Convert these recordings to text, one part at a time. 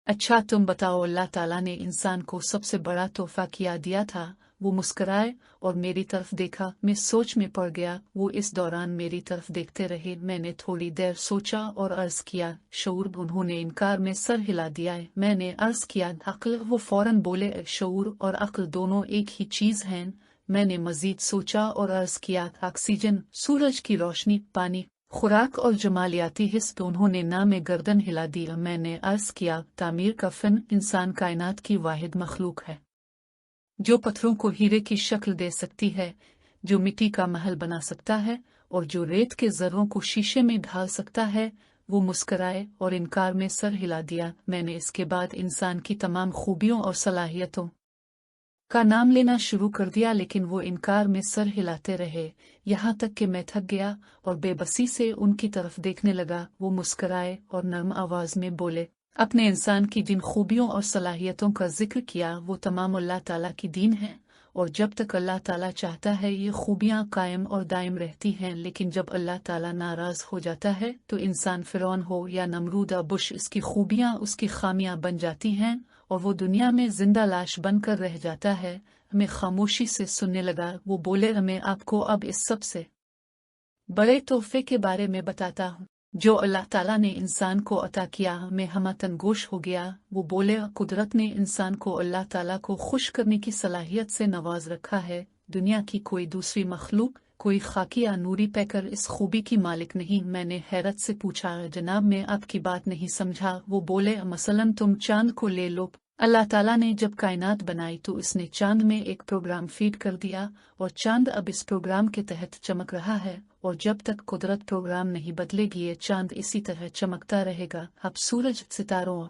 अच्छा तुम बताओ, अल्लाह ताला ने इंसान को सबसे बड़ा तोहफा क्या दिया था? वो मुस्कुराए और मेरी तरफ देखा। मैं सोच में पड़ गया। वो इस दौरान मेरी तरफ देखते रहे। मैंने थोड़ी देर सोचा और अर्ज किया, शऊर। उन्होंने इनकार में सर हिला दिया है। मैंने अर्ज किया, अक्ल। वो फौरन बोले, शऊर और अक्ल दोनों एक ही चीज हैं। मैंने मजीद सोचा और अर्ज किया, ऑक्सीजन, सूरज की रोशनी, पानी, खुराक और जमालियाती हिस्स। उन्होंने ना में गर्दन हिला दी। मैंने अर्ज किया, तामीर का फन। इंसान कायनात की वाहिद मखलूक है जो पत्थरों को हीरे की शक्ल दे सकती है, जो मिट्टी का महल बना सकता है और जो रेत के जर्रों को शीशे में ढाल सकता है। वो मुस्कराए और इनकार में सर हिला दिया। मैंने इसके बाद इंसान की तमाम खूबियों और सलाहियतों का नाम लेना शुरू कर दिया, लेकिन वो इनकार में सर हिलाते रहे, यहाँ तक कि मैं थक गया और बेबसी से उनकी तरफ देखने लगा। वो मुस्कराए और नरम आवाज में बोले, अपने इंसान की जिन खूबियों और सलाहियतों का जिक्र किया वो तमाम अल्लाह ताला की दीन है, और जब तक अल्लाह ताला चाहता है ये खूबियां कायम और दायम रहती हैं। लेकिन जब अल्लाह ताला नाराज हो जाता है तो इंसान फिरौन हो या नमरूद बुश, इसकी खूबियां उसकी खामियां बन जाती हैं और वो दुनिया में जिंदा लाश बनकर रह जाता है। मैं खामोशी से सुनने लगा। वो बोले, मैं आपको अब इस सबसे बड़े तोहफे के बारे में बताता हूँ जो अल्लाह ताला ने इंसान को अता किया। मैं हमतन गोश हो गया। वो बोले, कुदरत ने इंसान को अल्लाह ताला को खुश करने की सलाहियत से नवाज रखा है। दुनिया की कोई दूसरी मखलूक, कोई खाकी या नूरी पैकर इस खूबी की मालिक नहीं। मैंने हैरत से पूछा, जनाब मैं आपकी बात नहीं समझा। वो बोले, मसलन तुम चांद को ले लो। अल्लाह ताला ने जब कायनात बनाई तो इसने चांद में एक प्रोग्राम फीड कर दिया और चांद अब इस प्रोग्राम के तहत चमक रहा है, और जब तक कुदरत प्रोग्राम नहीं बदलेगी ये चांद इसी तरह चमकता रहेगा। अब सूरज, सितारों,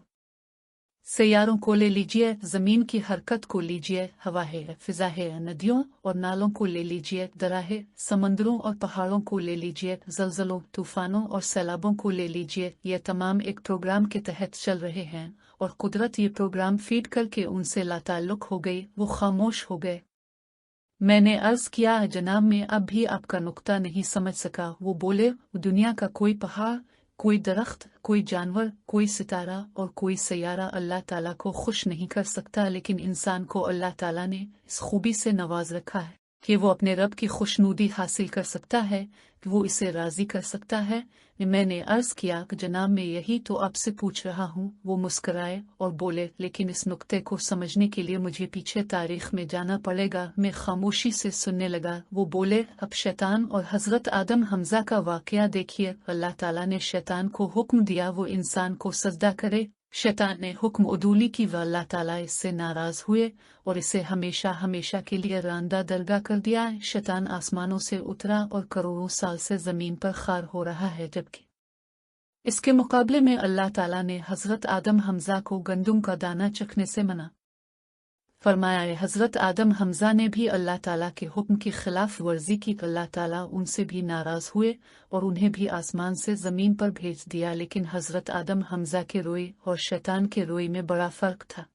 सैयारों को ले लीजिए, जमीन की हरकत को लीजिए, हवा है, फिजा है, नदियों और नालों को ले लीजिए, दरा है, समंदरों और पहाड़ों को ले लीजिए, जलजलों, तूफानों और सैलाबों को ले लीजिए। ये तमाम एक प्रोग्राम के तहत चल रहे हैं और कुदरत ये प्रोग्राम फीड करके उनसे लाताल्लुक हो गई। वो खामोश हो गए। मैंने अर्ज किया, जनाब मैं अब भी आपका नुक्ता नहीं समझ सका। वो बोले, दुनिया का कोई पहाड़, कोई दरख्त, कोई जानवर, कोई सितारा और कोई सैयारा अल्लाह ताला को खुश नहीं कर सकता, लेकिन इंसान को अल्लाह ताला ने इस खूबी से नवाज रखा है कि वो अपने रब की खुशनुदी हासिल कर सकता है, कि वो इसे राजी कर सकता है। मैंने अर्ज किया कि जनाब मैं यही तो आपसे पूछ रहा हूँ। वो मुस्कराए और बोले, लेकिन इस नुक्ते को समझने के लिए मुझे पीछे तारीख में जाना पड़ेगा। मैं खामोशी से सुनने लगा। वो बोले, अब शैतान और हजरत आदम हमजा का वाकया देखिए। अल्लाह ताला ने शैतान को हुक्म दिया वो इंसान को सजदा करे। शैतान ने हुक्म उदूली की व अल्लाह ताला इससे नाराज हुए और इसे हमेशा हमेशा के लिए रांदा दरगाह कर दिया। शैतान आसमानों से उतरा और करोड़ों साल से जमीन पर खार हो रहा है, जबकि इसके मुकाबले में अल्लाह ताला ने हजरत आदम हमजा को गंदुम का दाना चखने से मना फरमाया है। हजरत आदम हमजा ने भी अल्लाह ताला के हुक्म की खिलाफ वर्जी की। अल्लाह ताला उनसे भी नाराज हुए और उन्हें भी आसमान से जमीन पर भेज दिया। लेकिन हजरत आदम हमजा के रोए और शैतान के रोए में बड़ा फर्क था।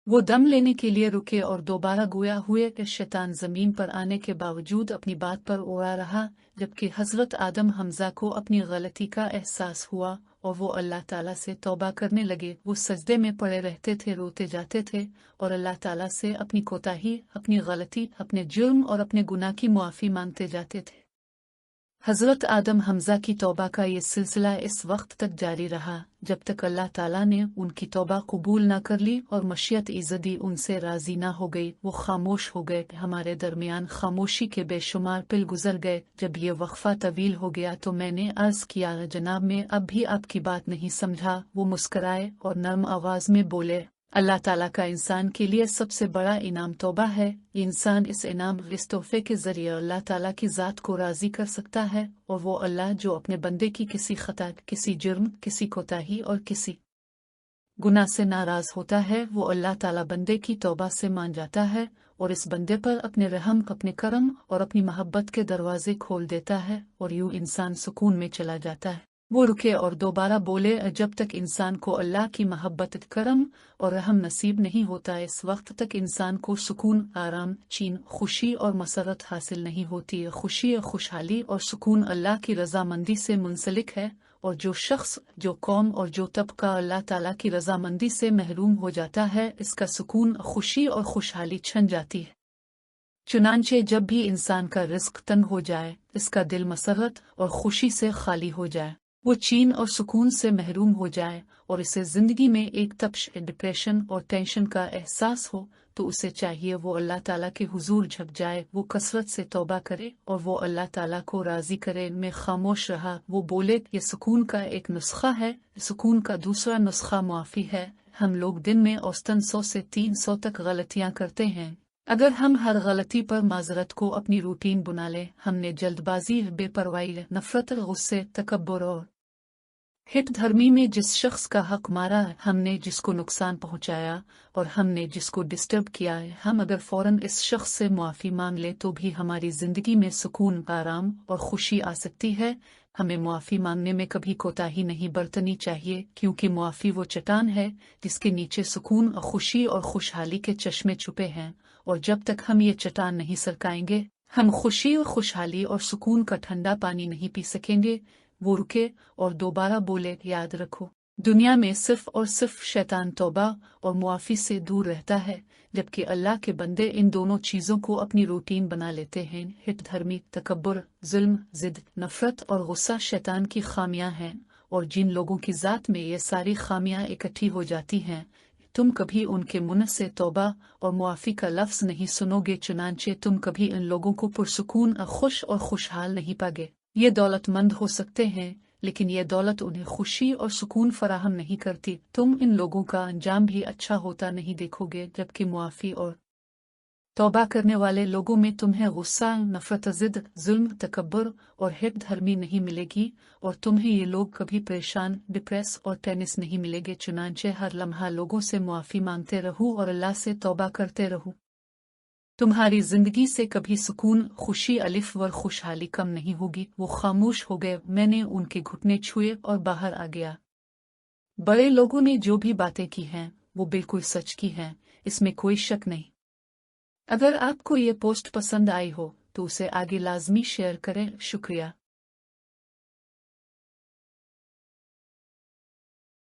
वो दम लेने के लिए रुके और दोबारा गोया हुए कि शैतान जमीन पर आने के बावजूद अपनी बात पर ओरा रहा, जबकि हजरत आदम हमजा को अपनी गलती का एहसास हुआ और वो अल्लाह ताला से तौबा करने लगे। वो सजदे में पड़े रहते थे, रोते जाते थे और अल्लाह ताला से अपनी कोताही, अपनी गलती, अपने जुर्म और अपने गुनाह की मुआफ़ी मांगते जाते थे। हजरत आदम हमजा की तौबा का ये सिलसिला इस वक्त तक जारी रहा जब तक अल्लाह ताला ने उनकी तौबा कबूल न कर ली और मशीयत इज़्ज़ती उनसे राजी न हो गई। वो खामोश हो गए। हमारे दरमियान खामोशी के बेशुमार पिल गुजर गए। जब ये वक्फा तवील हो गया तो मैंने अर्ज किया, जनाब मैं अब भी आपकी बात नहीं समझा। वो मुस्कराए और नरम आवाज में बोले, अल्लाह ताला का इंसान के लिए सबसे बड़ा इनाम तौबा है। इंसान इस इनाम, इस तोहफे के जरिए अल्लाह ताला की ज़ात को राज़ी कर सकता है, और वो अल्लाह जो अपने बंदे की किसी खता, किसी जुर्म, किसी कोताही और किसी गुनाह से नाराज होता है, वो अल्लाह ताला बंदे की तौबा से मान जाता है और इस बंदे पर अपने रहम, अपने करम और अपनी मोहब्बत के दरवाजे खोल देता है, और यूं इंसान सुकून में चला जाता है। वो रुके और दोबारा बोले, जब तक इंसान को अल्लाह की मोहब्बत, करम और रहम नसीब नहीं होता, इस वक्त तक इंसान को सुकून, आराम, चैन, खुशी और मसरत हासिल नहीं होती। खुशी, खुशहाली और सुकून अल्लाह की रजामंदी से मुंसलिक है और जो शख्स, जो कौम और जो तबका अल्लाह ताला की रजामंदी से महरूम हो जाता है, इसका सुकून, खुशी और खुशहाली छन जाती है। चुनांचे जब भी इंसान का रिस्क तंग हो जाए, इसका दिल मसरत और खुशी से खाली हो जाए, वो चैन और सुकून से महरूम हो जाए और इसे जिंदगी में एक तपश, डिप्रेशन और टेंशन का एहसास हो, तो उसे चाहिए वो अल्लाह ताला के हुजूर झुक जाए, वो कसरत से तौबा करे और वो अल्लाह ताला को राजी करे। में खामोश रहा, वो बोले ये सुकून का एक नुस्खा है। सुकून का दूसरा नुस्खा मुआफ़ी है। हम लोग दिन में औसतन 100 से 300 तक गलतियां करते हैं। अगर हम हर गलती पर माजरत को अपनी रूटीन बना लें, हमने जल्दबाजी, बेपरवाही, नफरत, गुस्से, तकब्बुर और हिट धर्मी में जिस शख्स का हक मारा है, हमने जिसको नुकसान पहुंचाया और हमने जिसको डिस्टर्ब किया है, हम अगर फौरन इस शख्स से मुआफ़ी मांग ले तो भी हमारी ज़िंदगी में सुकून, आराम और खुशी आ सकती है। हमें मुआफ़ी मांगने में कभी कोताही नहीं बरतनी चाहिए, क्योंकि मुआफ़ी वो चट्टान है जिसके नीचे सुकून और खुशी और खुशहाली के चश्मे छुपे हैं, और जब तक हम ये चट्टान नहीं सरकाएंगे, हम खुशी और खुशहाली और सुकून का ठंडा पानी नहीं पी सकेंगे। वो रुके और दोबारा बोले, याद रखो, दुनिया में सिर्फ और सिर्फ शैतान तौबा और मुआफ़ी से दूर रहता है, जबकि अल्लाह के बंदे इन दोनों चीज़ों को अपनी रूटीन बना लेते हैं। हिट धर्मी, तकब्बुर, जुल्म, जिद, नफरत और गुस्सा शैतान की खामियां हैं, और जिन लोगों की ज़ात में ये सारी खामियां इकट्ठी हो जाती हैं, तुम कभी उनके मुंह से तौबा और मुआफ़ी का लफ्ज़ नहीं सुनोगे। चुनांचे तुम कभी इन लोगों को पुरसुकून, खुश और खुशहाल नहीं पागे। ये दौलतमंद हो सकते हैं, लेकिन यह दौलत उन्हें खुशी और सुकून फराहम नहीं करती। तुम इन लोगों का अंजाम भी अच्छा होता नहीं देखोगे, जबकि मुआफ़ी और तौबा करने वाले लोगों में तुम्हें गुस्सा, नफरत, जिद, जुल्म, तकब्बुर और हिट धर्मी नहीं मिलेगी, और तुम्हें ये लोग कभी परेशान, डिप्रेस और टेनिस नहीं मिलेंगे। चुनांचे हर लम्हा लोगों से मुआफ़ी मांगते रहो और अल्लाह से तौबा करते रहो। तुम्हारी जिंदगी से कभी सुकून, खुशी, अलिफ व खुशहाली कम नहीं होगी। वो खामोश हो गए, मैंने उनके घुटने छुए और बाहर आ गया। बड़े लोगों ने जो भी बातें की हैं, वो बिल्कुल सच की हैं, इसमें कोई शक नहीं। अगर आपको ये पोस्ट पसंद आई हो तो उसे आगे लाजमी शेयर करें। शुक्रिया।